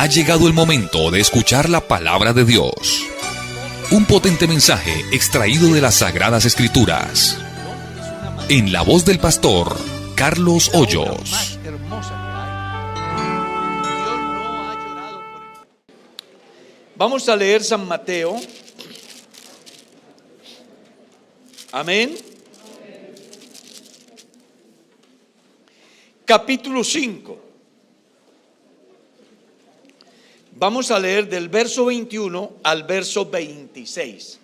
Ha llegado el momento de escuchar la palabra de Dios. Un potente mensaje extraído de las Sagradas Escrituras. En la voz del pastor Carlos Hoyos. Vamos a leer San Mateo. Amén. Capítulo 5. Vamos a leer del verso 21 al verso 26.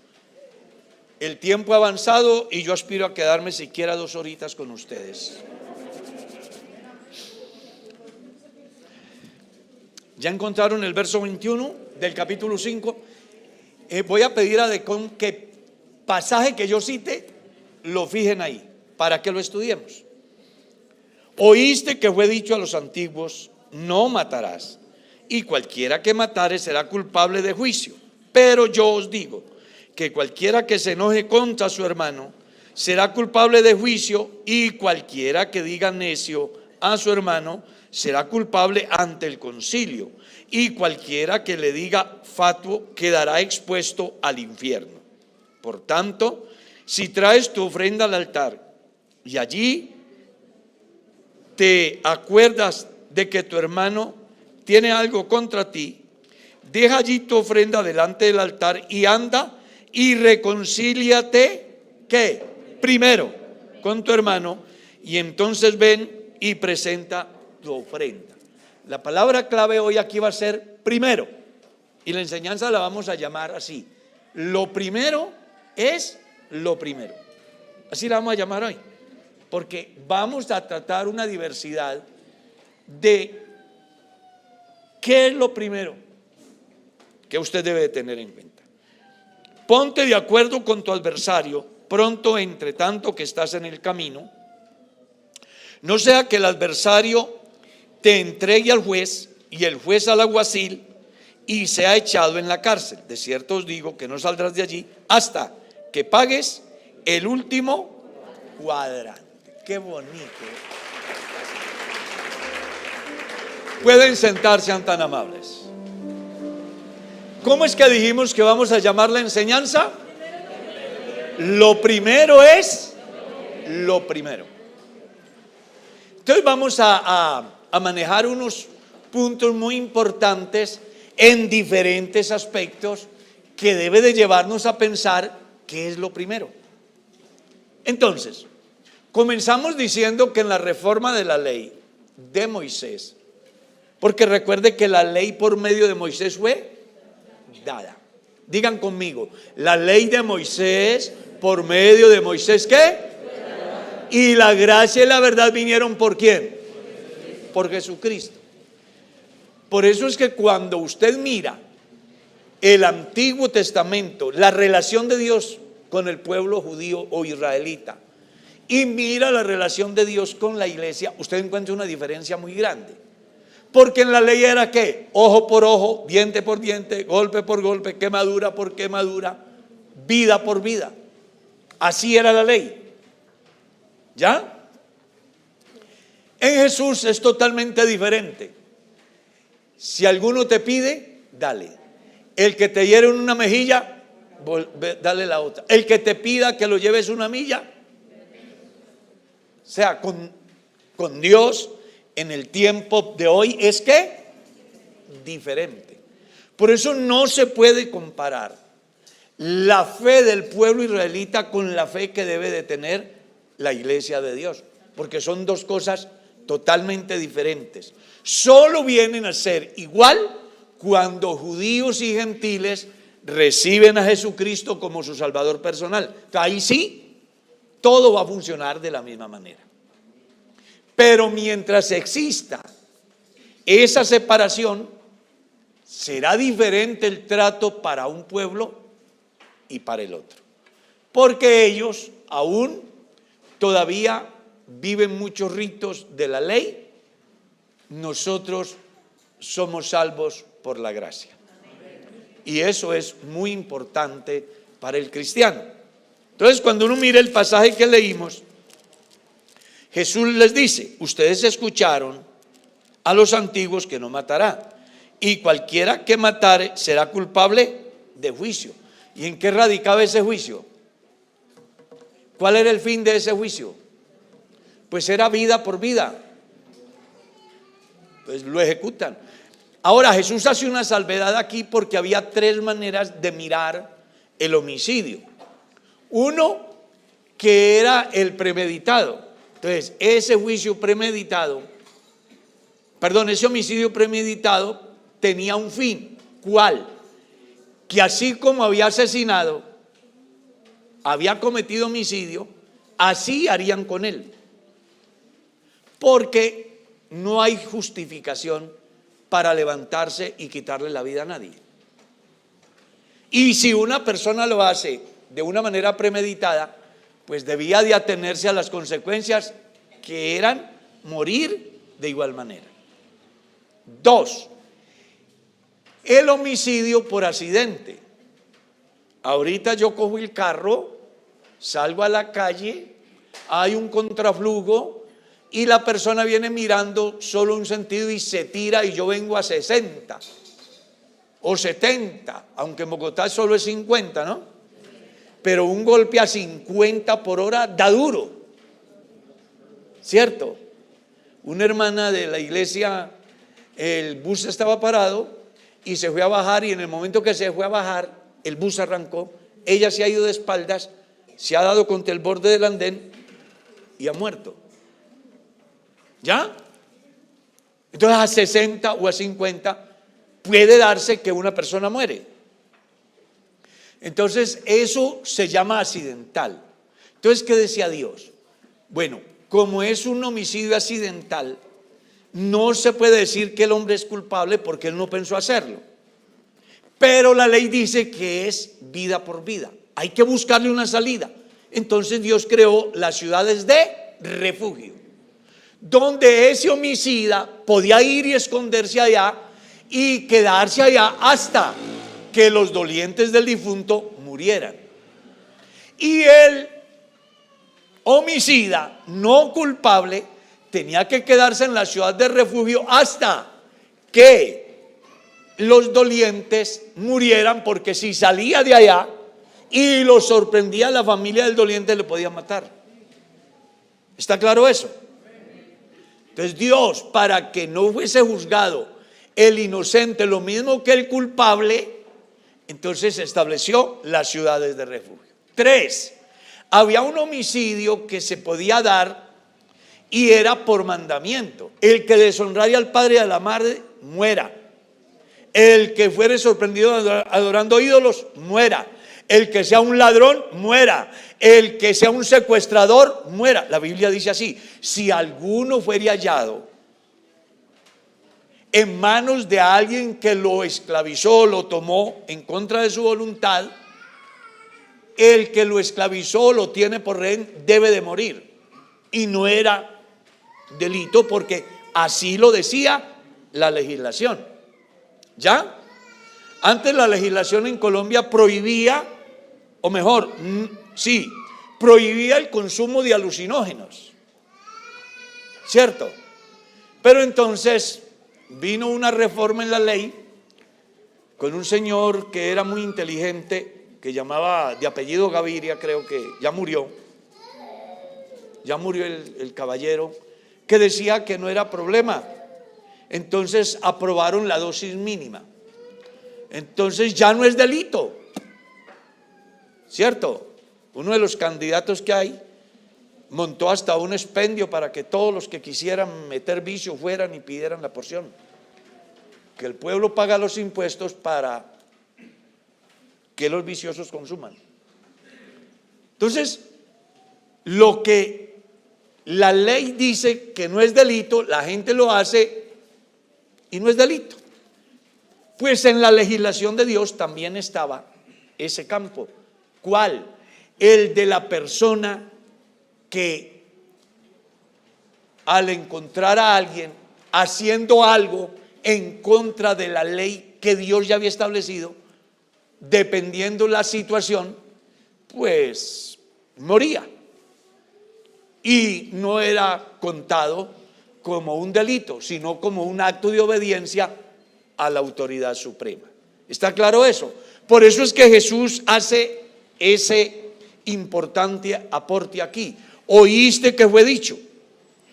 El tiempo ha avanzado y yo aspiro a quedarme siquiera 2 horitas con ustedes. ¿Ya encontraron el verso 21 del capítulo 5? Voy a pedir a Decon que pasaje que yo cite lo fijen ahí para que lo estudiemos. Oíste que fue dicho a los antiguos: no matarás, y cualquiera que matare será culpable de juicio. Pero yo os digo que cualquiera que se enoje contra su hermano será culpable de juicio, y cualquiera que diga necio a su hermano será culpable ante el concilio, y cualquiera que le diga fatuo quedará expuesto al infierno. Por tanto, si traes tu ofrenda al altar y allí te acuerdas de que tu hermano tiene algo contra ti, deja allí tu ofrenda delante del altar y anda y reconcíliate, ¿qué? Primero con tu hermano, y entonces ven y presenta tu ofrenda. La palabra clave hoy aquí va a ser primero, y la enseñanza la vamos a llamar así: lo primero es lo primero. Así la vamos a llamar hoy, porque vamos a tratar una diversidad de qué es lo primero que usted debe de tener en cuenta. Ponte de acuerdo con tu adversario pronto, entre tanto que estás en el camino, no sea que el adversario te entregue al juez y el juez al alguacil y sea echado en la cárcel. De cierto os digo que no saldrás de allí hasta que pagues el último cuadrante. Qué bonito. Pueden sentarse, sean tan amables. ¿Cómo es que dijimos que vamos a llamar la enseñanza? Lo primero es lo primero. Entonces vamos a manejar unos puntos muy importantes en diferentes aspectos que debe de llevarnos a pensar qué es lo primero. Entonces, comenzamos diciendo que en la reforma de la ley de Moisés, porque recuerde que la ley por medio de Moisés fue dada. Digan conmigo: la ley de Moisés, por medio de Moisés, ¿qué? Y la gracia y la verdad vinieron ¿por quién? Por Jesucristo. Por eso es que cuando usted mira el Antiguo Testamento, la relación de Dios con el pueblo judío o israelita, y mira la relación de Dios con la iglesia, usted encuentra una diferencia muy grande. Porque en la ley era ¿qué? Ojo por ojo, diente por diente, golpe por golpe, quemadura por quemadura, vida por vida. Así era la ley. ¿Ya? En Jesús es totalmente diferente. Si alguno te pide, dale. El que te hiere en una mejilla, dale la otra. El que te pida que lo lleves una milla, o sea, con Dios en el tiempo de hoy es que diferente. Por eso no se puede comparar la fe del pueblo israelita con la fe que debe de tener la iglesia de Dios, porque son dos cosas totalmente diferentes. Solo vienen a ser igual cuando judíos y gentiles reciben a Jesucristo como su Salvador personal. Ahí sí, todo va a funcionar de la misma manera. Pero mientras exista esa separación, será diferente el trato para un pueblo y para el otro. Porque ellos aún todavía viven muchos ritos de la ley. Nosotros somos salvos por la gracia. Y eso es muy importante para el cristiano. Entonces, cuando uno mira el pasaje que leímos, Jesús les dice: ustedes escucharon a los antiguos que no matará, y cualquiera que matare será culpable de juicio. ¿Y en qué radicaba ese juicio? ¿Cuál era el fin de ese juicio? Pues era vida por vida. Pues lo ejecutan. Ahora Jesús hace una salvedad aquí porque había tres maneras de mirar el homicidio. Uno, que era el premeditado. Entonces, ese homicidio premeditado tenía un fin. ¿Cuál? Que así como había asesinado, había cometido homicidio, así harían con él. Porque no hay justificación para levantarse y quitarle la vida a nadie. Y si una persona lo hace de una manera premeditada, pues debía de atenerse a las consecuencias, que eran morir de igual manera. Dos, el homicidio por accidente. Ahorita yo cojo el carro, salgo a la calle, hay un contraflujo y la persona viene mirando solo un sentido y se tira, y yo vengo a 60 o 70, aunque en Bogotá solo es 50, ¿no? Pero un golpe a 50 por hora da duro, ¿cierto? Una hermana de la iglesia, el bus estaba parado y se fue a bajar, y en el momento que se fue a bajar, el bus arrancó, ella se ha ido de espaldas, se ha dado contra el borde del andén y ha muerto. ¿Ya? Entonces a 60 o a 50 puede darse que una persona muere. Entonces eso se llama accidental. Entonces, ¿qué decía Dios? Bueno, como es un homicidio accidental, no se puede decir que el hombre es culpable porque él no pensó hacerlo. Pero la ley dice que es vida por vida. Hay que buscarle una salida. Entonces Dios creó las ciudades de refugio, donde ese homicida podía ir y esconderse allá y quedarse allá hasta que los dolientes del difunto murieran. Y el homicida no culpable tenía que quedarse en la ciudad de refugio hasta que los dolientes murieran, porque si salía de allá y lo sorprendía la familia del doliente, le podía matar. ¿Está claro eso? Entonces Dios, para que no fuese juzgado el inocente lo mismo que el culpable, entonces estableció las ciudades de refugio. 3, había un homicidio que se podía dar y era por mandamiento. El que deshonrara al padre y a la madre, muera. El que fuere sorprendido adorando ídolos, muera. El que sea un ladrón, muera. El que sea un secuestrador, muera. La Biblia dice así: si alguno fuere hallado en manos de alguien que lo esclavizó, lo tomó en contra de su voluntad, el que lo esclavizó, lo tiene por rehén, debe de morir. Y no era delito, porque así lo decía la legislación. ¿Ya? Antes la legislación en Colombia prohibía, o mejor, sí, prohibía el consumo de alucinógenos, ¿cierto? Pero entonces vino una reforma en la ley con un señor que era muy inteligente, que llamaba, de apellido Gaviria, creo que ya murió el caballero, que decía que no era problema. Entonces aprobaron la dosis mínima. Entonces ya no es delito, ¿cierto? Uno de los candidatos que hay montó hasta un expendio para que todos los que quisieran meter vicio fueran y pidieran la porción. Que el pueblo paga los impuestos para que los viciosos consuman. Entonces, lo que la ley dice que no es delito, la gente lo hace y no es delito. Pues en la legislación de Dios también estaba ese campo. ¿Cuál? El de la persona que al encontrar a alguien haciendo algo en contra de la ley que Dios ya había establecido, dependiendo la situación, pues moría. Y no era contado como un delito, sino como un acto de obediencia a la autoridad suprema. ¿Está claro eso? Por eso es que Jesús hace ese importante aporte aquí. Oíste que fue dicho,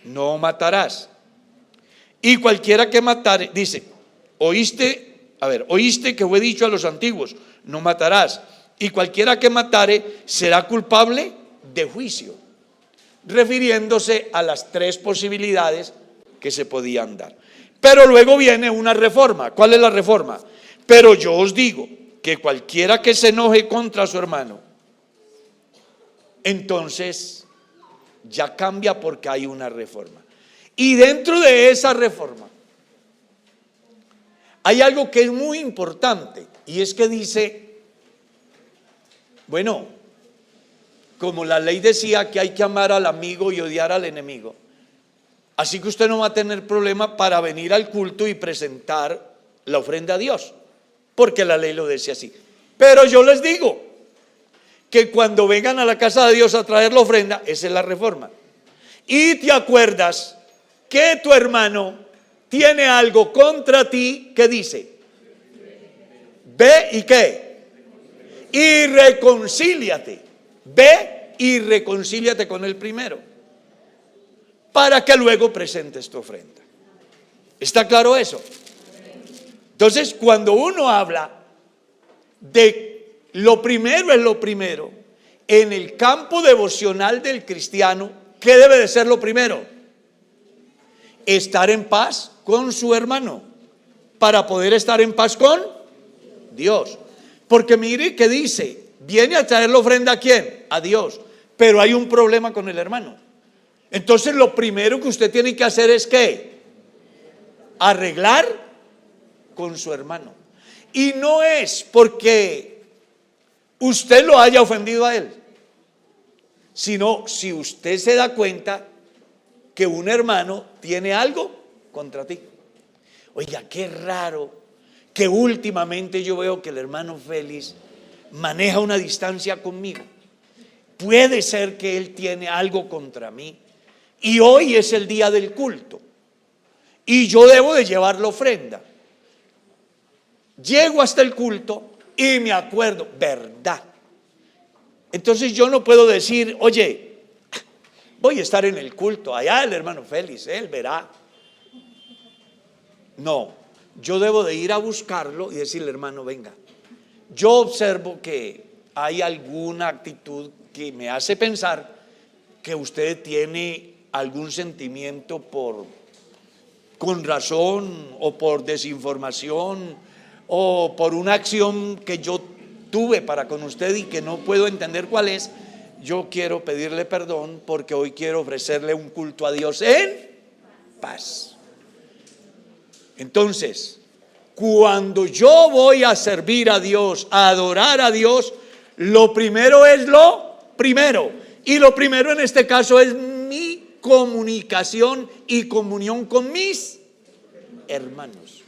no matarás. Y cualquiera que matare, dice, oíste que fue dicho a los antiguos, no matarás. Y cualquiera que matare será culpable de juicio, refiriéndose a las tres posibilidades que se podían dar. Pero luego viene una reforma. ¿Cuál es la reforma? Pero yo os digo que cualquiera que se enoje contra su hermano, entonces ya cambia porque hay una reforma. Y dentro de esa reforma hay algo que es muy importante, y es que dice, bueno, como la ley decía que hay que amar al amigo y odiar al enemigo, así que usted no va a tener problema para venir al culto y presentar la ofrenda a Dios, porque la ley lo decía así. Pero yo les digo que cuando vengan a la casa de Dios a traer la ofrenda, esa es la reforma, y te acuerdas que tu hermano tiene algo contra ti, ¿qué dice? Ve y ¿qué? Y reconcíliate. Ve y reconcíliate con el primero, para que luego presentes tu ofrenda. ¿Está claro eso? Entonces, cuando uno habla de lo primero es lo primero, en el campo devocional del cristiano, ¿qué debe de ser lo primero? Estar en paz con su hermano, para poder estar en paz con Dios. Porque mire que dice, viene a traer la ofrenda ¿a quién? A Dios. Pero hay un problema con el hermano. Entonces lo primero que usted tiene que hacer es ¿qué? Arreglar con su hermano. Y no es porque usted lo haya ofendido a él, sino si usted se da cuenta que un hermano tiene algo contra ti. Oiga, qué raro que últimamente yo veo que el hermano Félix maneja una distancia conmigo. Puede ser que él tiene algo contra mí. Y hoy es el día del culto, y yo debo de llevar la ofrenda. Llego hasta el culto y me acuerdo, ¿verdad? Entonces yo no puedo decir, oye, voy a estar en el culto, allá el hermano Félix, él verá. No, yo debo de ir a buscarlo y decirle, hermano, venga. Yo observo que hay alguna actitud que me hace pensar que usted tiene algún sentimiento con razón o por desinformación o por una acción que yo tuve para con usted y que no puedo entender cuál es. Yo quiero pedirle perdón porque hoy quiero ofrecerle un culto a Dios en paz. Entonces, cuando yo voy a servir a Dios, a adorar a Dios, lo primero es lo primero. Y lo primero en este caso es mi comunicación y comunión con mis hermanos.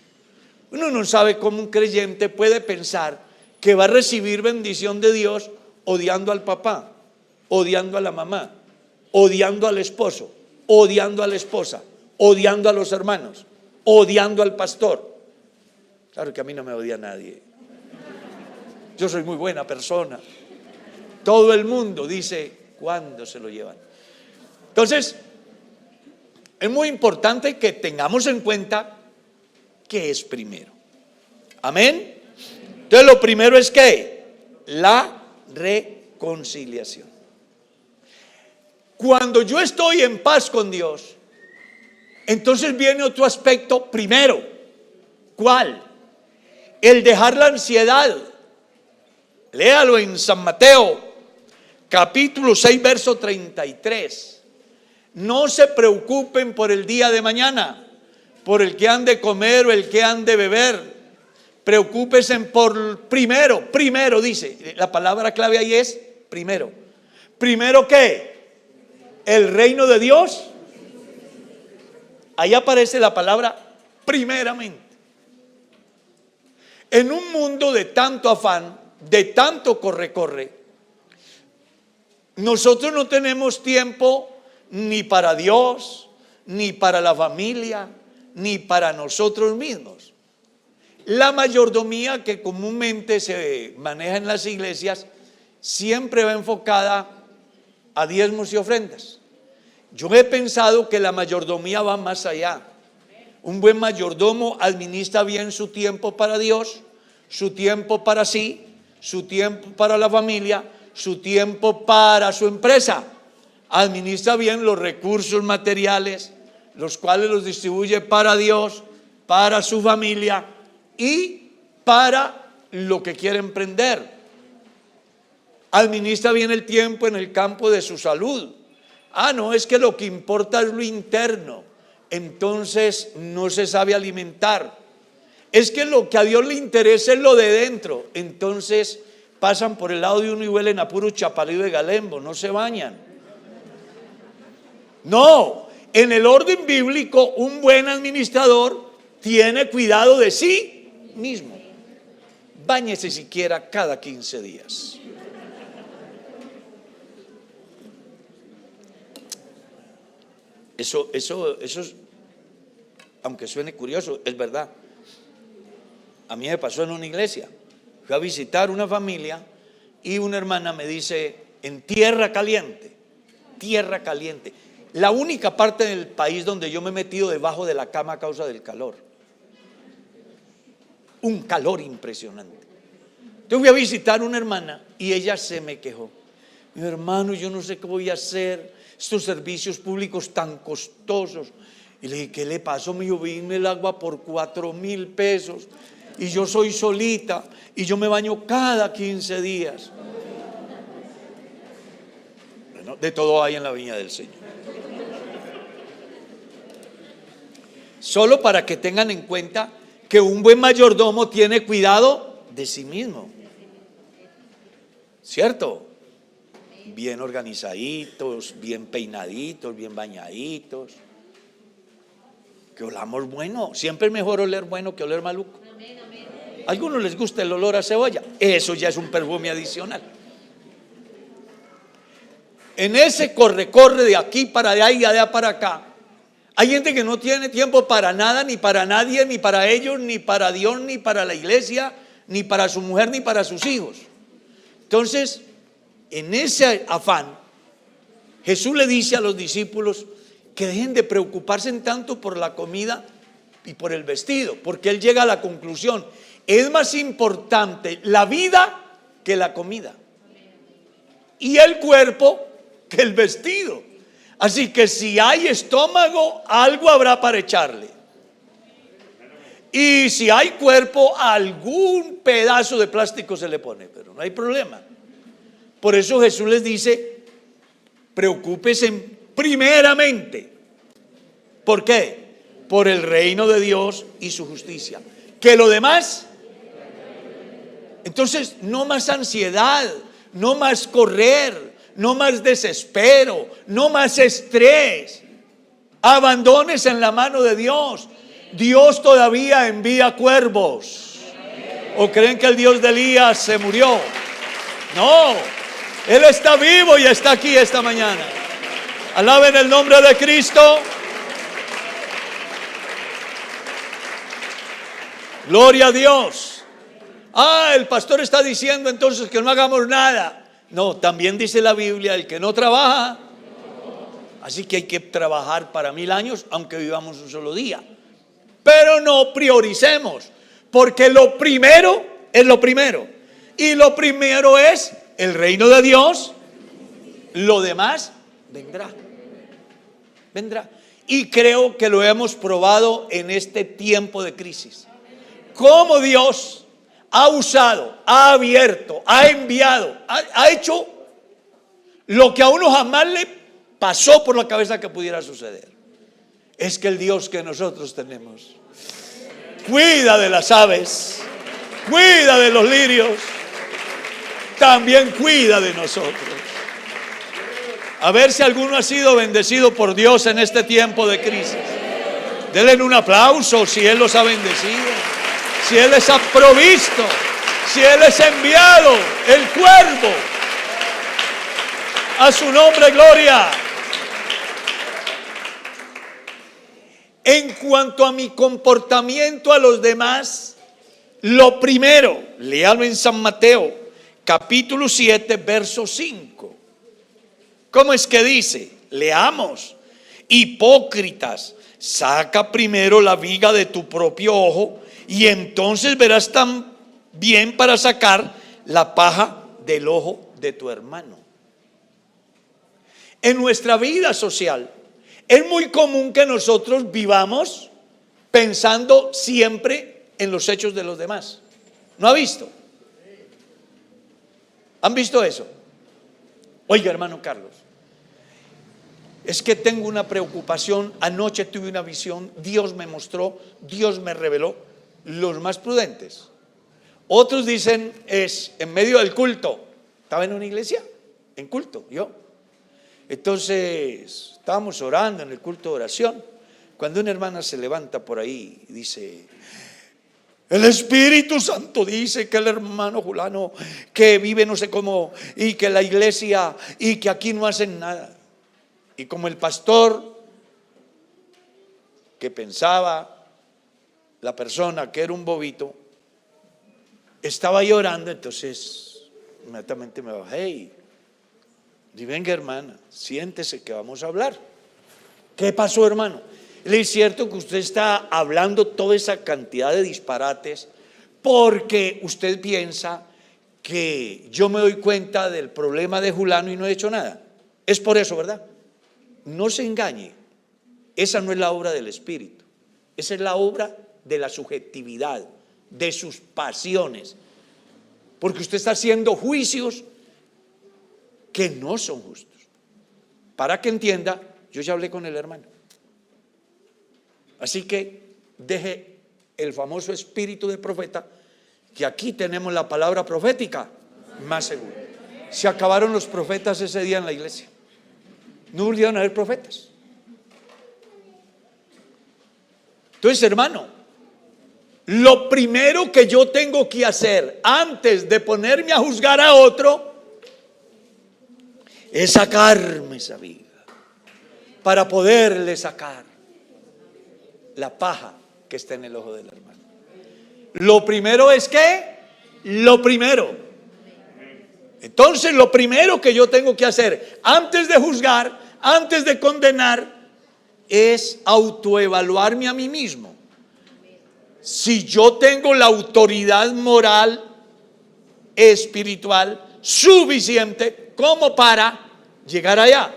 Uno no sabe cómo un creyente puede pensar que va a recibir bendición de Dios odiando al papá, odiando a la mamá, odiando al esposo, odiando a la esposa, odiando a los hermanos, odiando al pastor. Claro que a mí no me odia nadie. Yo soy muy buena persona. Todo el mundo dice, ¿cuándo se lo llevan? Entonces, es muy importante que tengamos en cuenta qué es primero. Amén. Entonces, lo primero es ¿qué? La reconciliación. Cuando yo estoy en paz con Dios, entonces viene otro aspecto primero. ¿Cuál? El dejar la ansiedad. Léalo en San Mateo, capítulo 6, verso 33. No se preocupen por el día de mañana, por el que han de comer o el que han de beber. Preocúpense por primero dice, la palabra clave ahí es primero. ¿Primero qué? El reino de Dios. Ahí aparece la palabra primeramente. En un mundo de tanto afán, de tanto corre, nosotros no tenemos tiempo ni para Dios, ni para la familia, ni para nosotros mismos. La mayordomía que comúnmente se maneja en las iglesias siempre va enfocada a diezmos y ofrendas. Yo he pensado que la mayordomía va más allá. Un buen mayordomo administra bien su tiempo para Dios, su tiempo para sí, su tiempo para la familia, su tiempo para su empresa. Administra bien los recursos materiales, los cuales los distribuye para Dios, para su familia y para lo que quiere emprender. Administra bien el tiempo en el campo de su salud. No, es que lo que importa es lo interno. Entonces no se sabe alimentar. Es que lo que a Dios le interesa es lo de dentro. Entonces pasan por el lado de uno y huelen a puro chapalío de Galembo, no se bañan. No, en el orden bíblico un buen administrador tiene cuidado de sí mismo. Báñese siquiera cada 15 días. Eso es, aunque suene curioso, es verdad. A mí me pasó en una iglesia. Fui a visitar una familia y una hermana me dice, en tierra caliente, la única parte del país donde yo me he metido debajo de la cama a causa del calor. Un calor impresionante. Yo fui a visitar una hermana y ella se me quejó. Mi hermano, yo no sé qué voy a hacer. Estos servicios públicos tan costosos. Y le dije, ¿qué le pasó? Me dijo, vine el agua por 4,000 pesos y yo soy solita y yo me baño cada 15 días. Bueno, de todo hay en la viña del Señor. Solo para que tengan en cuenta que un buen mayordomo tiene cuidado de sí mismo. ¿Cierto? Bien organizaditos, bien peinaditos, bien bañaditos. Que olamos bueno. Siempre es mejor oler bueno que oler maluco. A algunos les gusta el olor a cebolla. Eso ya es un perfume adicional. En ese corre de aquí para allá y de allá para acá, hay gente que no tiene tiempo para nada, ni para nadie, ni para ellos, ni para Dios, ni para la iglesia, ni para su mujer, ni para sus hijos. Entonces, en ese afán, Jesús le dice a los discípulos que dejen de preocuparse en tanto por la comida y por el vestido, porque él llega a la conclusión, es más importante la vida que la comida y el cuerpo que el vestido. Así que si hay estómago, algo habrá para echarle. Y si hay cuerpo, algún pedazo de plástico se le pone, pero no hay problema. Por eso Jesús les dice, preocúpese primeramente. ¿Por qué? Por el reino de Dios y su justicia. Que lo demás, entonces no más ansiedad, no más correr, no más desespero, no más estrés. Abandónese en la mano de Dios. Dios todavía envía cuervos. ¿O creen que el Dios de Elías se murió? No, Él está vivo y está aquí esta mañana. Alaben el nombre de Cristo. Gloria a Dios. El pastor está diciendo entonces que no hagamos nada. No, también dice la Biblia, el que no trabaja. Así que hay que trabajar para 1000 años, aunque vivamos un solo día. Pero no prioricemos, porque lo primero es lo primero. Y lo primero es el reino de Dios. Lo demás vendrá. Vendrá. Y creo que lo hemos probado en este tiempo de crisis. Cómo Dios ha usado, ha abierto, ha enviado, ha hecho lo que a uno jamás le pasó por la cabeza que pudiera suceder. Es que el Dios que nosotros tenemos cuida de las aves, cuida de los lirios, también cuida de nosotros. A ver si alguno ha sido bendecido por Dios en este tiempo de crisis. Denle un aplauso si Él los ha bendecido, si Él les ha provisto, si Él les ha enviado el cuervo. A su nombre, gloria. En cuanto a mi comportamiento a los demás, Lo primero, léalo en San Mateo, capítulo 7, verso 5. ¿Cómo es que dice? Leamos. Hipócritas, saca primero la viga de tu propio ojo y entonces verás también para sacar la paja del ojo de tu hermano. En nuestra vida social es muy común que nosotros vivamos pensando siempre en los hechos de los demás. ¿No ha visto? ¿Han visto eso? Oiga, hermano Carlos, es que tengo una preocupación. Anoche tuve una visión, Dios me mostró, Dios me reveló. Los más prudentes. Otros dicen, es en medio del culto. Estaba en una iglesia, en culto, yo. Entonces, estábamos orando en el culto de oración, cuando una hermana se levanta por ahí y dice: el Espíritu Santo dice que el hermano Julano, que vive no sé cómo, y que la iglesia, y que aquí no hacen nada. Y como el pastor, que pensaba la persona que era un bobito, estaba llorando, entonces inmediatamente me bajé y venga, hermana, siéntese que vamos a hablar. ¿Qué pasó, hermano? Es cierto que usted está hablando toda esa cantidad de disparates porque usted piensa que yo me doy cuenta del problema de Julano y no he hecho nada. Es por eso, ¿verdad? No se engañe, esa no es la obra del Espíritu, esa es la obra de la subjetividad, de sus pasiones, porque usted está haciendo juicios que no son justos. Para que entienda, yo ya hablé con el hermano, así que deje el famoso espíritu de profeta, que aquí tenemos la palabra profética más segura. Se acabaron los profetas ese día en la iglesia, no volvieron a haber profetas. Entonces, hermano, lo primero que yo tengo que hacer antes de ponerme a juzgar a otro es sacarme esa viga para poderle sacar la paja que está en el ojo del hermano. Lo primero es que, lo primero. Entonces, lo primero que yo tengo que hacer antes de juzgar, antes de condenar, es autoevaluarme a mí mismo. Si yo tengo la autoridad moral, espiritual suficiente como para llegar allá.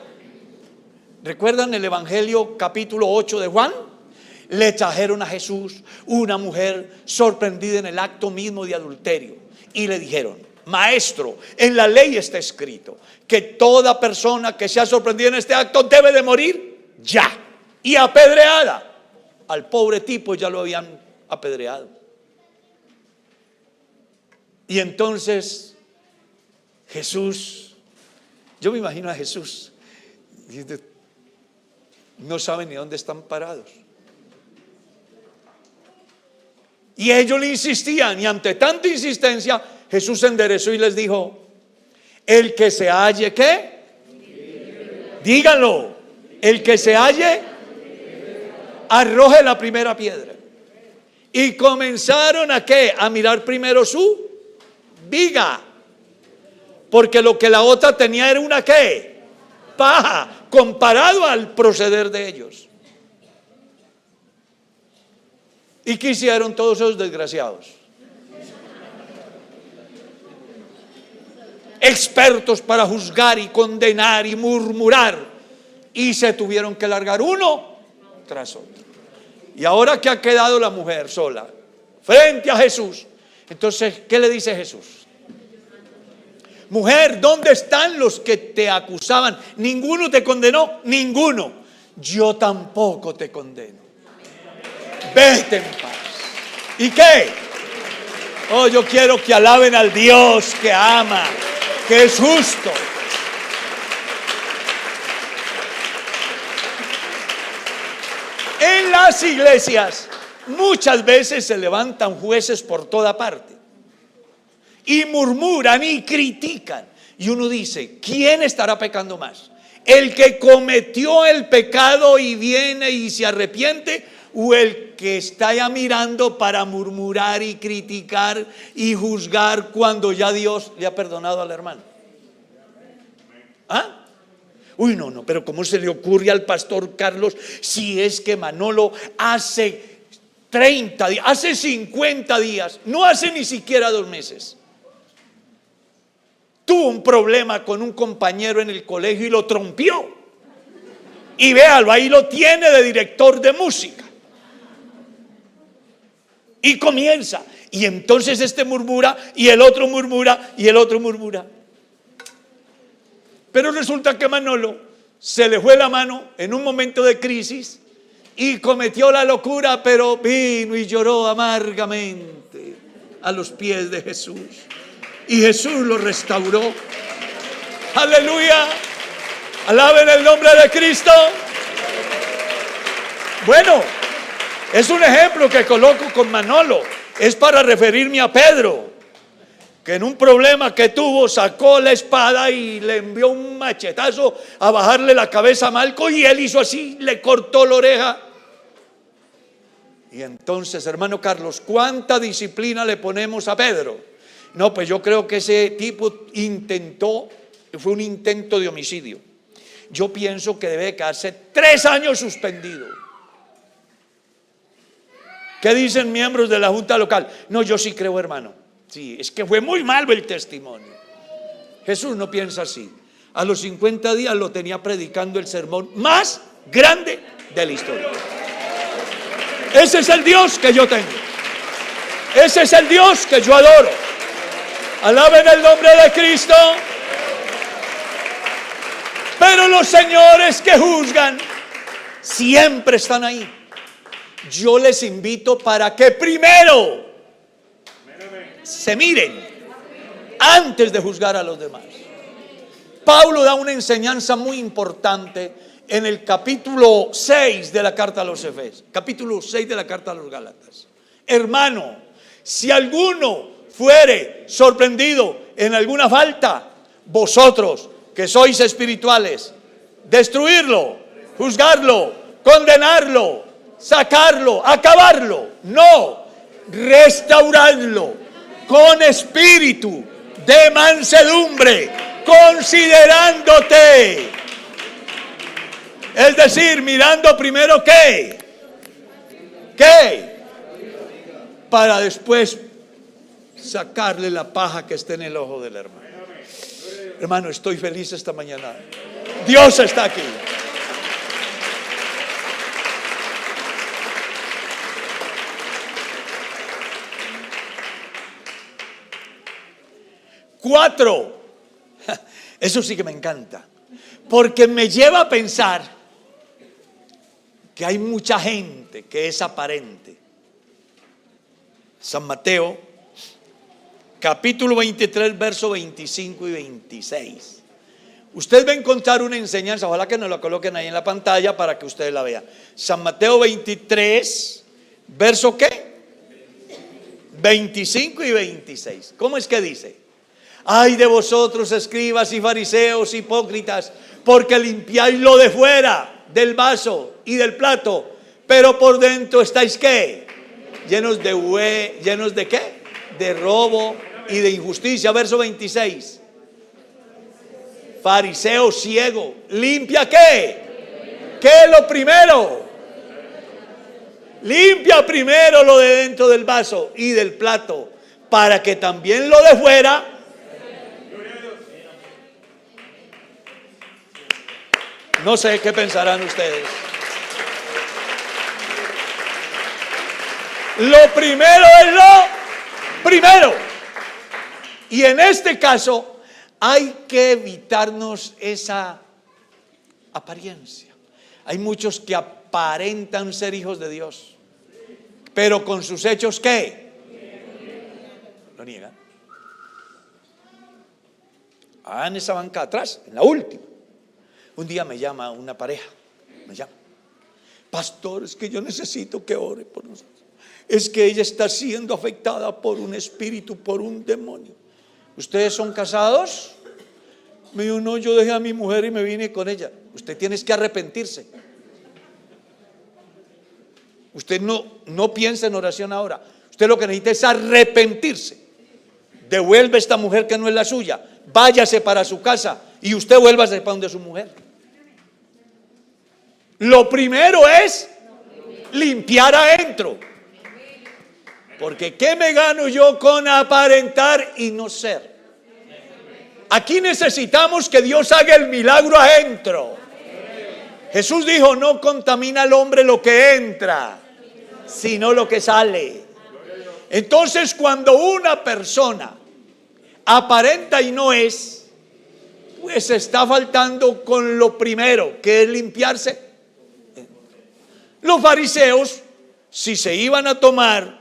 ¿Recuerdan el Evangelio capítulo 8 de Juan? Le trajeron a Jesús una mujer sorprendida en el acto mismo de adulterio y le dijeron: maestro, en la ley está escrito que toda persona que sea sorprendida en este acto debe de morir ya, y apedreada. Al pobre tipo ya lo habían apedreado. Y entonces Jesús, yo me imagino a Jesús, no saben ni dónde están parados. Y ellos le insistían, y ante tanta insistencia Jesús se enderezó y les dijo: el que se halle, ¿qué? Díganlo. El que se halle, arroje la primera piedra. Y comenzaron a ¿qué? A mirar primero su viga, porque lo que la otra tenía era una ¿qué? Paja, comparado al proceder de ellos. ¿Y qué hicieron todos esos desgraciados? Expertos para juzgar y condenar y murmurar, y se tuvieron que largar uno tras otro. Y ahora que ha quedado la mujer sola frente a Jesús, entonces, ¿qué le dice Jesús? Mujer, ¿dónde están los que te acusaban? ¿Ninguno te condenó? Ninguno. Yo tampoco te condeno. Vete en paz. ¿Y qué? Oh, yo quiero que alaben al Dios que ama, que es justo. En las iglesias muchas veces se levantan jueces por toda parte y murmuran y critican, y uno dice: ¿quién estará pecando más? ¿El que cometió el pecado y viene y se arrepiente, o el que está ya mirando para murmurar y criticar y juzgar cuando ya Dios le ha perdonado al hermano? ¿Ah? Uy, no, pero ¿cómo se le ocurre al pastor Carlos si es que Manolo hace 30 días, hace 50 días, no hace ni siquiera 2 meses, tuvo un problema con un compañero en el colegio y lo trompió? Y véalo, ahí lo tiene de director de música. Y comienza. Y entonces este murmura, y el otro murmura, y el otro murmura. Pero resulta que Manolo se le fue la mano en un momento de crisis y cometió la locura, pero vino y lloró amargamente a los pies de Jesús. Y Jesús lo restauró. Aleluya. Alaben el nombre de Cristo. Bueno, es un ejemplo que coloco con Manolo. Es para referirme a Pedro, que en un problema que tuvo sacó la espada y le envió un machetazo a bajarle la cabeza a Malco, y él hizo así, le cortó la oreja. Y entonces, hermano Carlos, ¿cuánta disciplina le ponemos a Pedro? No, pues yo creo que ese tipo fue un intento de homicidio. Yo pienso que debe quedarse 3 años suspendido. ¿Qué dicen miembros de la junta local? No, yo sí creo, hermano. Sí, es que fue muy malo el testimonio. Jesús no piensa así. A los 50 días lo tenía predicando el sermón más grande de la historia. Ese es el Dios que yo tengo. Ese es el Dios que yo adoro. Alaben el nombre de Cristo. Pero los señores que juzgan siempre están ahí. Yo les invito para que primero se miren antes de juzgar a los demás. Pablo da una enseñanza muy importante en el capítulo 6 de la carta a los Efesios, capítulo 6 de la carta a los Gálatas. Hermano, si alguno fuere sorprendido en alguna falta, vosotros que sois espirituales, destruirlo, juzgarlo, condenarlo, sacarlo, acabarlo. No, restaurarlo con espíritu de mansedumbre, considerándote. Es decir, mirando primero qué, para después sacarle la paja que esté en el ojo del hermano. Hermano, estoy feliz esta mañana. Dios está aquí. Cuatro, eso sí que me encanta, porque me lleva a pensar que hay mucha gente que es aparente. San Mateo, capítulo 23, verso 25 y 26. Usted va a encontrar una enseñanza, ojalá que nos la coloquen ahí en la pantalla para que ustedes la vean. San Mateo 23, verso ¿qué? 25 y 26. ¿Cómo es que dice? Ay de vosotros, escribas y fariseos hipócritas, porque limpiáis lo de fuera del vaso y del plato, pero por dentro estáis ¿qué? Llenos de ¿qué? De robo y de injusticia. Verso 26. Fariseo ciego, limpia ¿qué? ¿Qué es lo primero? Limpia primero lo de dentro del vaso y del plato, para que también lo de fuera. No sé qué pensarán ustedes. Lo primero es lo primero. Y en este caso hay que evitarnos esa apariencia. Hay muchos que aparentan ser hijos de Dios, pero con sus hechos ¿qué? Lo niegan. En esa banca atrás, en la última. Un día me llama una pareja, pastor, es que yo necesito que ore por nosotros. Es que ella está siendo afectada por un espíritu, por un demonio. ¿Ustedes son casados? Me dijo, no, yo dejé a mi mujer y me vine con ella. Usted tiene que arrepentirse. Usted no piensa en oración ahora. Usted lo que necesita es arrepentirse. Devuelve a esta mujer que no es la suya. Váyase para su casa y usted vuélvase para donde su mujer. Lo primero es limpiar adentro. Porque ¿qué me gano yo con aparentar y no ser? Aquí necesitamos que Dios haga el milagro adentro. Jesús dijo, no contamina al hombre lo que entra, sino lo que sale. Entonces, cuando una persona aparenta y no es, pues está faltando con lo primero, que es limpiarse. Los fariseos, si se iban a tomar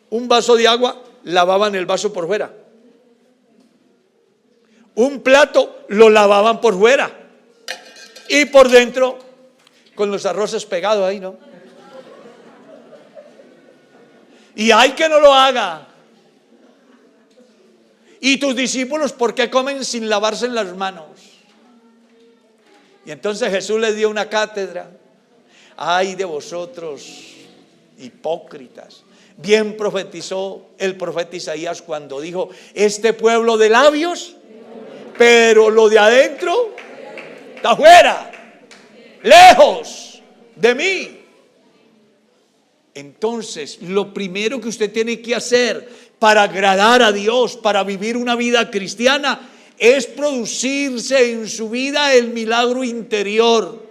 un vaso de agua, lavaban el vaso por fuera. Un plato lo lavaban por fuera. Y por dentro, con los arroces pegados ahí, ¿no? Y hay que no lo haga. Y tus discípulos, ¿por qué comen sin lavarse en las manos? Y entonces Jesús les dio una cátedra. Ay de vosotros, hipócritas. Bien profetizó el profeta Isaías cuando dijo, este pueblo de labios, pero lo de adentro está afuera, lejos de mí. Entonces, lo primero que usted tiene que hacer para agradar a Dios, para vivir una vida cristiana, es producirse en su vida el milagro interior,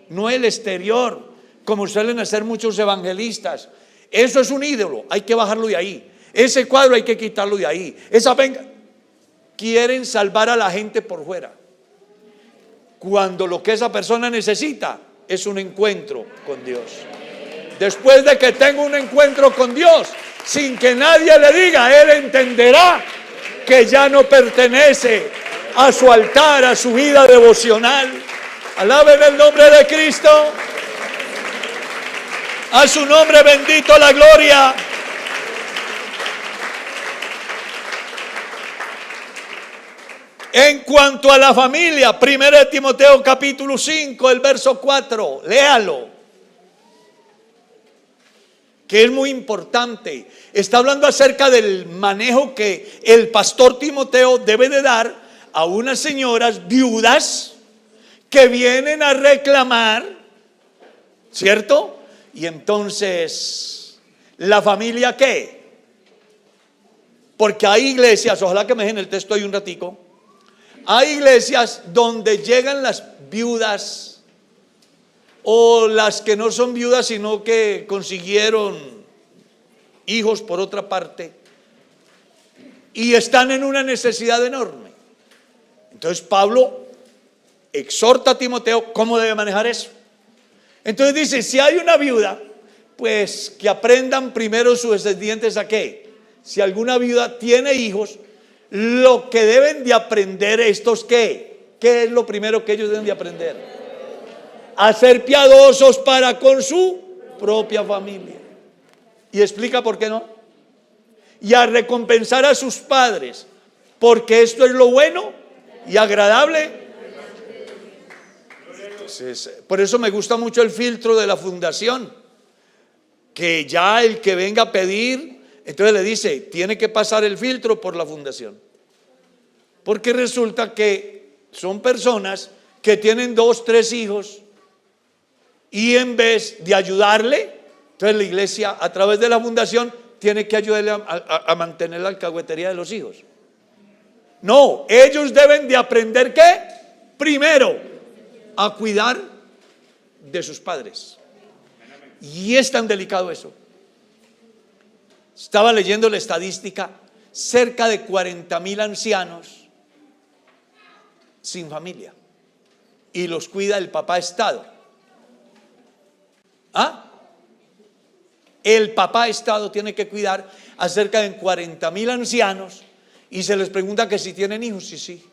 no el exterior, como suelen hacer muchos evangelistas. Eso es un ídolo, hay que bajarlo de ahí. Ese cuadro hay que quitarlo de ahí. Esa venga. Quieren salvar a la gente por fuera, cuando lo que esa persona necesita es un encuentro con Dios. Después de que tenga un encuentro con Dios, sin que nadie le diga, él entenderá que ya no pertenece a su altar, a su vida devocional. Alaben el nombre de Cristo. A su nombre bendito la gloria. En cuanto a la familia, 1 Timoteo capítulo 5, el verso 4, léalo, que es muy importante. Está hablando acerca del manejo que el pastor Timoteo debe de dar a unas señoras viudas que vienen a reclamar, ¿cierto? Y entonces, ¿la familia qué? Porque hay iglesias, ojalá que me dejen el texto ahí un ratico. Hay iglesias donde llegan las viudas o las que no son viudas sino que consiguieron hijos por otra parte y están en una necesidad enorme. Entonces Pablo exhorta a Timoteo cómo debe manejar eso. Entonces dice, si hay una viuda, pues que aprendan primero sus descendientes a qué. Si alguna viuda tiene hijos, lo que deben de aprender estos ¿qué? ¿Qué es lo primero que ellos deben de aprender? A ser piadosos para con su propia familia. Y explica por qué no. Y a recompensar a sus padres, porque esto es lo bueno y agradable. Entonces, por eso me gusta mucho el filtro de la fundación, que ya el que venga a pedir, entonces le dice, tiene que pasar el filtro por la fundación. Porque resulta que son personas que tienen 2, 3 hijos y en vez de ayudarle, entonces la iglesia a través de la fundación tiene que ayudarle a mantener la alcahuetería de los hijos. No, ellos deben de aprender ¿qué? Primero, a cuidar de sus padres. Y es tan delicado eso. Estaba leyendo la estadística, cerca de 40,000 ancianos sin familia y los cuida el papá Estado. El papá Estado tiene que cuidar a cerca de 40,000 ancianos y se les pregunta que si tienen hijos, sí.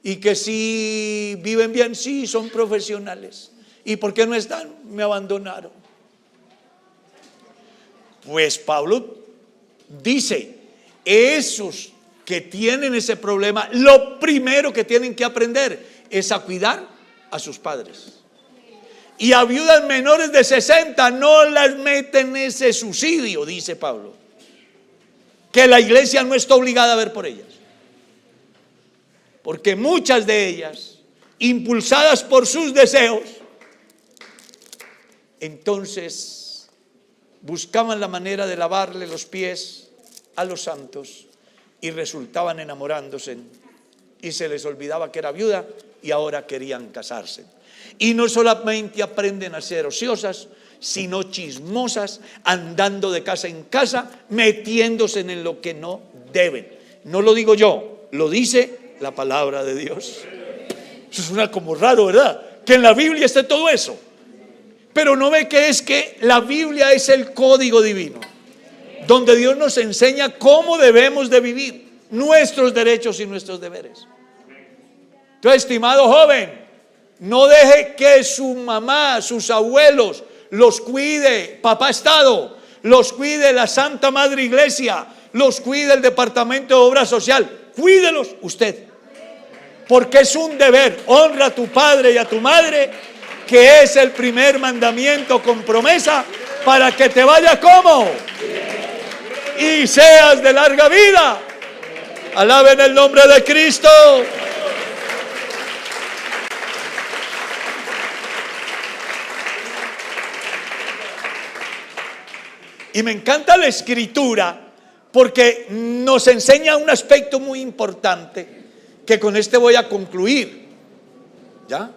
Y que si viven bien, sí, son profesionales. ¿Y por qué no están? Me abandonaron. Pues Pablo dice, esos que tienen ese problema, lo primero que tienen que aprender es a cuidar a sus padres. y a viudas menores de 60 no las mete en ese subsidio, dice Pablo, que la iglesia no está obligada a ver por ellas, porque muchas de ellas, impulsadas por sus deseos, entonces buscaban la manera de lavarle los pies a los santos y resultaban enamorándose y se les olvidaba que era viuda y ahora querían casarse. Y no solamente aprenden a ser ociosas, sino chismosas, andando de casa en casa, metiéndose en lo que no deben. No lo digo yo, lo dice la palabra de Dios. Eso suena como raro, ¿verdad? Que en la Biblia esté todo eso. Pero no ve que es que la Biblia es el código divino, donde Dios nos enseña cómo debemos de vivir, nuestros derechos y nuestros deberes. Entonces, estimado joven, no deje que su mamá, sus abuelos, los cuide Papá Estado, los cuide la Santa Madre Iglesia, los cuide el Departamento de Obra Social. Cuídelos usted, porque es un deber. Honra a tu padre y a tu madre, que es el primer mandamiento con promesa para que te vaya como y seas de larga vida. Alaben el nombre de Cristo. Y me encanta la escritura porque nos enseña un aspecto muy importante, que con este voy a concluir. ¿Ya?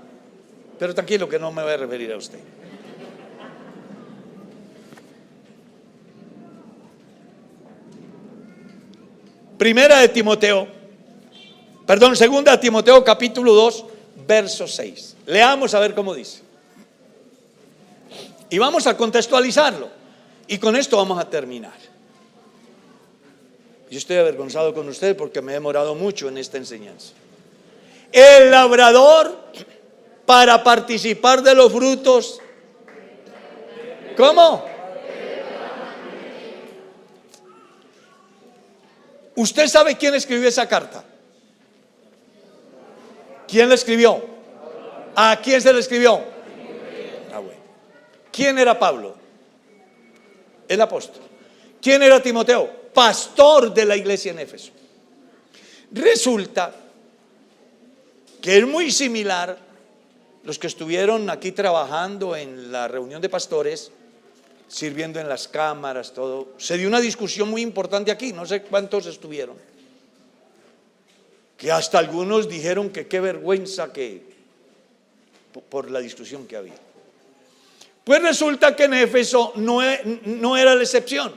Pero tranquilo, que no me voy a referir a usted. Segunda de Timoteo capítulo 2, verso 6. Leamos a ver cómo dice. Y vamos a contextualizarlo. Y con esto vamos a terminar. Yo estoy avergonzado con usted porque me he demorado mucho en esta enseñanza. El labrador, para participar de los frutos, ¿cómo? ¿Usted sabe quién escribió esa carta? ¿Quién la escribió? ¿A quién se la escribió? Bueno. ¿Quién era Pablo? El apóstol. ¿Quién era Timoteo? Pastor de la iglesia en Éfeso. Resulta que es muy similar. Los que estuvieron aquí trabajando en la reunión de pastores, sirviendo en las cámaras, todo, se dio una discusión muy importante aquí. No sé cuántos estuvieron, que hasta algunos dijeron que qué vergüenza que por la discusión que había. Pues resulta que en Éfeso no era la excepción.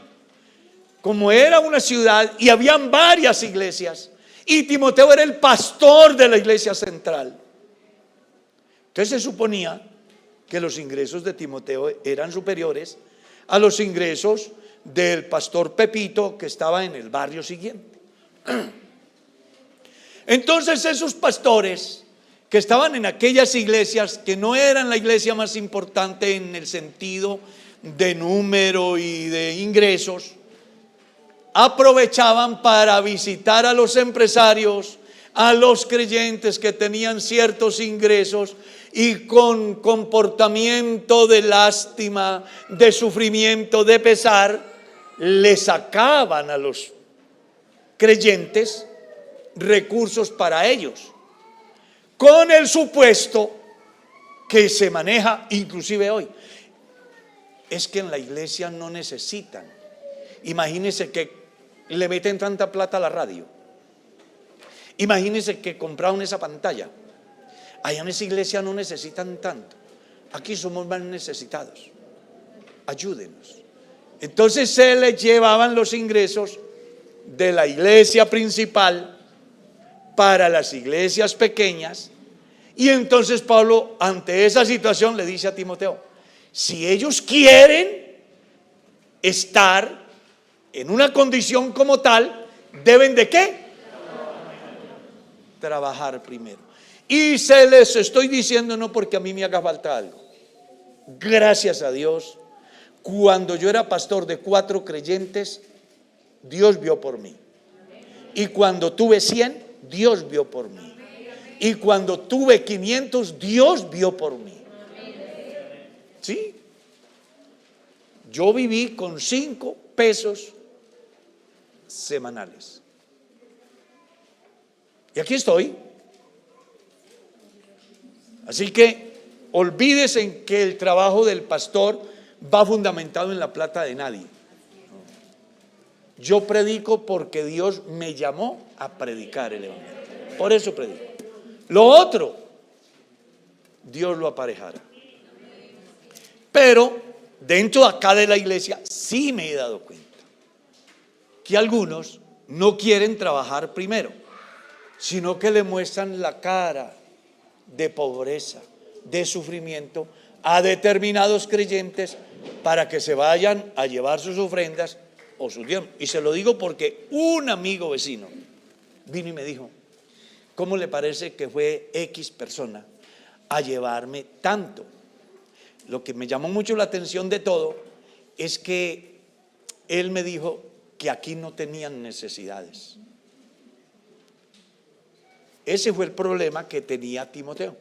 Como era una ciudad y habían varias iglesias, y Timoteo era el pastor de la iglesia central, entonces se suponía que los ingresos de Timoteo eran superiores a los ingresos del pastor Pepito, que estaba en el barrio siguiente. Entonces esos pastores que estaban en aquellas iglesias, que no eran la iglesia más importante en el sentido de número y de ingresos, aprovechaban para visitar a los empresarios, a los creyentes que tenían ciertos ingresos, y con comportamiento de lástima, de sufrimiento, de pesar, le sacaban a los creyentes recursos para ellos, con el supuesto que se maneja inclusive hoy. Es que en la iglesia no necesitan. Imagínense que le meten tanta plata a la radio. Imagínense que compraron esa pantalla. Allá en esa iglesia no necesitan tanto. Aquí somos más necesitados. Ayúdenos. Entonces se les llevaban los ingresos de la iglesia principal para las iglesias pequeñas. Y entonces Pablo, ante esa situación, le dice a Timoteo: si ellos quieren estar en una condición como tal, ¿deben de qué? Trabajar primero. Y se les estoy diciendo no porque a mí me haga falta algo. Gracias a Dios, cuando yo era pastor de 4 creyentes, Dios vio por mí. Y cuando tuve 100, Dios vio por mí. Y cuando tuve 500, Dios vio por mí. Sí. Yo viví con 5 pesos semanales. Y aquí estoy. Así que olvídese en que el trabajo del pastor va fundamentado en la plata de nadie. Yo predico porque Dios me llamó a predicar el evangelio. Por eso predico. Lo otro, Dios lo aparejará. Pero dentro de acá de la iglesia sí me he dado cuenta que algunos no quieren trabajar primero, sino que le muestran la cara de pobreza, de sufrimiento a determinados creyentes para que se vayan a llevar sus ofrendas o sus diezmos. Y se lo digo porque un amigo vecino vino y me dijo: ¿cómo le parece que fue X persona a llevarme tanto? Lo que me llamó mucho la atención de todo es que él me dijo que aquí no tenían necesidades. Ese fue el problema que tenía Timoteo.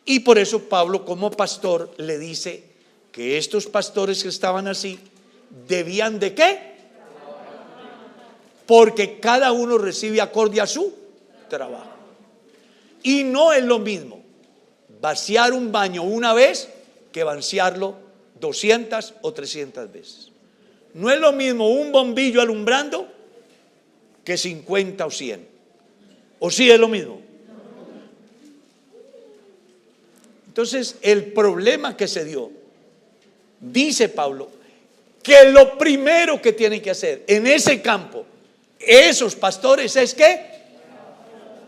Y por eso Pablo, como pastor, le dice que estos pastores que estaban así debían ¿de qué? Porque cada uno recibe acorde a su trabajo. Y no es lo mismo vaciar un baño una vez que vaciarlo 200 o 300 veces. No es lo mismo un bombillo alumbrando que 50 o 100. ¿O sí es lo mismo? Entonces, el problema que se dio, dice Pablo, que lo primero que tienen que hacer en ese campo esos pastores es que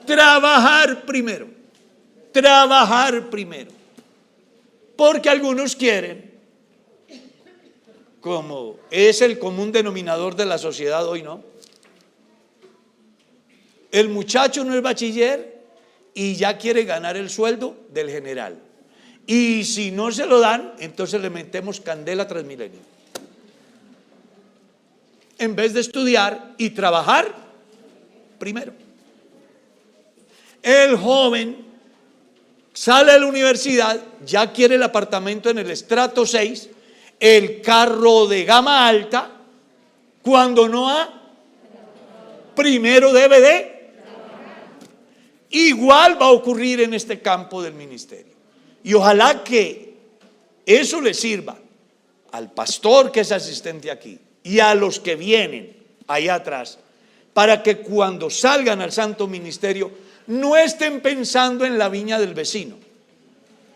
trabajar primero. Trabajar primero. Porque algunos quieren, como es el común denominador de la sociedad hoy, ¿no? El muchacho no es bachiller y ya quiere ganar el sueldo del general. Y si no se lo dan, entonces le metemos candela Transmilenio. En vez de estudiar y trabajar primero. El joven sale de la universidad, ya quiere el apartamento en el estrato 6, el carro de gama alta, cuando no ha, primero debe de. Igual va a ocurrir en este campo del ministerio. Y ojalá que eso le sirva al pastor que es asistente aquí y a los que vienen allá atrás, para que cuando salgan al santo ministerio no estén pensando en la viña del vecino,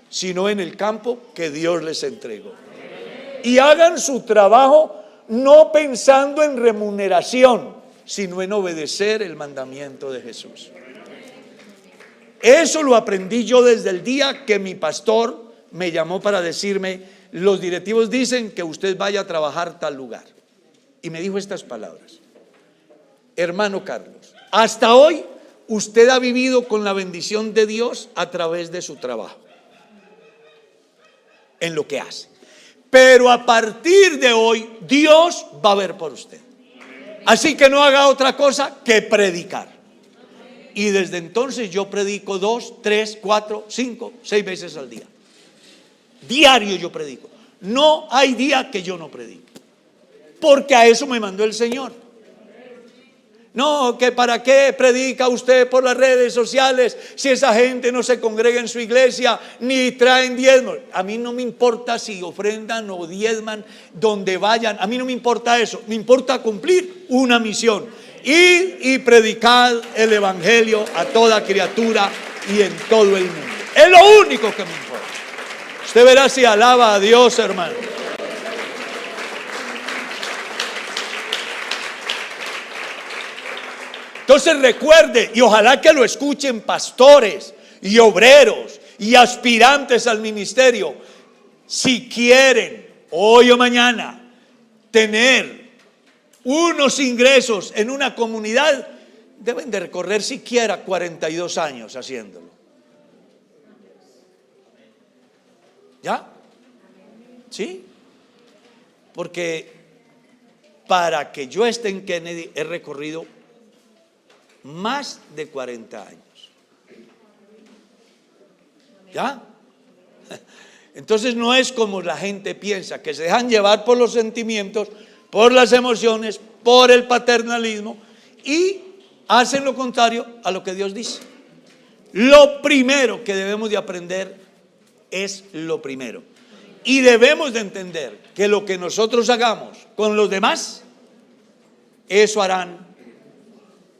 sino en el campo que Dios les entregó. Y hagan su trabajo no pensando en remuneración, sino en obedecer el mandamiento de Jesús. Eso lo aprendí yo desde el día que mi pastor me llamó para decirme: los directivos dicen que usted vaya a trabajar a tal lugar. Y me dijo estas palabras: hermano Carlos, hasta hoy usted ha vivido con la bendición de Dios a través de su trabajo, en lo que hace. Pero a partir de hoy Dios va a ver por usted. Así que no haga otra cosa que predicar. Y desde entonces yo predico 2, 3, 4, 5, 6 veces al día. Diario yo predico. No hay día que yo no predique. Porque a eso me mandó el Señor. No, que para qué predica usted por las redes sociales si esa gente no se congrega en su iglesia ni traen diezmos. A mí no me importa si ofrendan o diezman donde vayan. A mí no me importa eso. Me importa cumplir una misión. Ir y predicar el evangelio a toda criatura y en todo el mundo. Es lo único que me importa. Usted verá si alaba a Dios, hermano. Entonces recuerde, y ojalá que lo escuchen pastores y obreros y aspirantes al ministerio, si quieren hoy o mañana tener unos ingresos en una comunidad, deben de recorrer siquiera 42 años haciéndolo. ¿Ya? ¿Sí? Porque para que yo esté en Kennedy he recorrido más de 40 años. ¿Ya? Entonces no es como la gente piensa, que se dejan llevar por los sentimientos, por las emociones, por el paternalismo y hacen lo contrario a lo que Dios dice. Lo primero que debemos de aprender es lo primero. Y debemos de entender que lo que nosotros hagamos con los demás, eso harán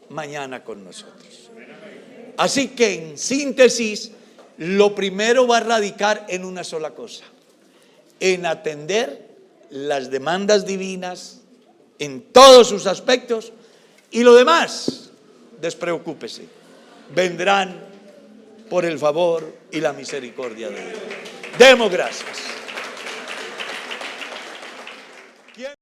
mañana con nosotros. Así que en síntesis, lo primero va a radicar en una sola cosa: en atender las demandas divinas en todos sus aspectos, y lo demás, despreocúpese, vendrán por el favor y la misericordia de Dios. Demos gracias.